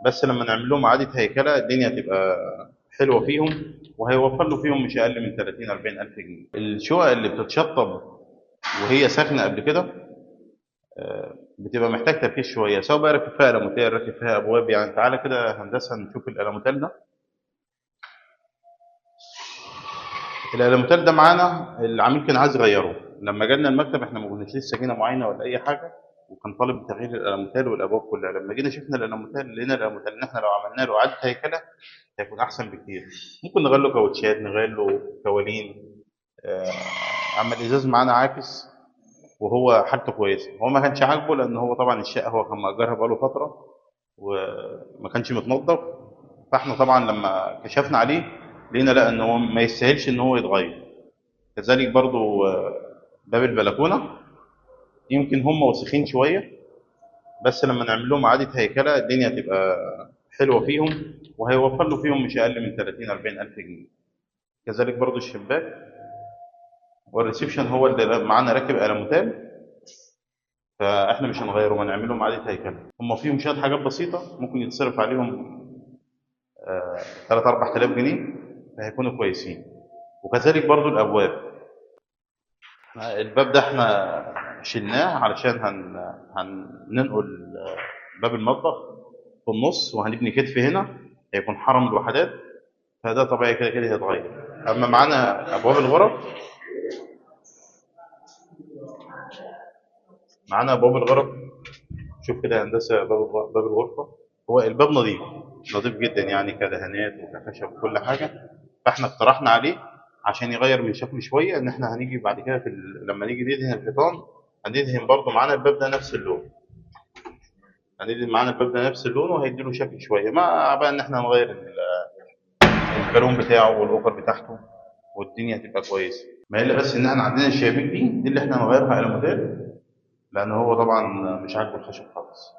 بس لما نعمل لهم اعاده هيكله الدنيا هتبقى حلوه فيهم، وهيوفر له فيهم مش اقل من 30 40 الف جنيه. الشقق اللي بتتشطب وهي ساكنه قبل كده بتبقى محتاج تركيز شويه، سواء بقى راكب فيها الموتيل راكب فيها ابواب. يعني تعالى كده هندسه نشوف الالموتيل ده. الالموتيل ده معانا العميل كان عايز يغيره، لما جالنا المكتب احنا ما كناش لسه جينا معاينه ولا اي حاجه، وكان طالب بتغيير الالموتيل والابواب كلها. لما جينا شفنا الالموتيل لقينا الالموتيل ان احنا لو عملنا له اعاده هيكله هيكون احسن بكتير. ممكن نغير له كاوتشات، نغير له كوالين. آه، عمل ازاز معانا عاكس وهو حالته كويسه. هو ما كانش عاجبه لان هو طبعا الشقه هو كان مأجرها بقاله فتره وما كانش متنظف. فاحنا طبعا لما كشفنا عليه لقينا لا ان هو ما يستاهلش ان هو يتغير. كذلك برضو باب البلكونه يمكن هم وسخين شويه، بس لما نعمل لهم اعاده هيكله الدنيا هتبقى حلوه فيهم، وهيوفر له فيهم مش اقل من 30 40 الف جنيه. كذلك برضو الشباك والريسبشن هو اللي معانا راكب الموتيل، فاحنا مش هنغيره ونعمل لهم اعاده هيكله. هم فيهم شويه حاجات بسيطه ممكن يتصرف عليهم 3 4000 جنيه فهيكونوا كويسين. وكذلك برضو الابواب. الباب ده احنا شلناه علشان هننقل باب المطبخ في النص وهنبني كتف هنا، هيكون حرم الوحدات، فده طبيعي كده كده هيتغير. اما معانا ابواب الغرف، معانا ابواب الغرف. شوف كده يا هندسه باب الغرفه، هو الباب نظيف، نظيف جدا يعني كدهانات وكخشب وكل حاجه. فاحنا اقترحنا عليه عشان يغير من شكله شويه ان احنا هنيجي بعد كده لما نيجي ندهن الحيطان هندهن برضه معانا الباب ده نفس اللون. هندهن معانا الباب ده نفس اللون وهيديله شكل شويه، مع بقى ان احنا نغير البالون بتاعه والاوفر بتاعته والدنيا هتبقى كويسه. ما الا بس ان احنا عندنا الشبابيك دي اللي احنا هنغيرها على موديل، لان هو طبعا مش عاجبه الخشب خالص.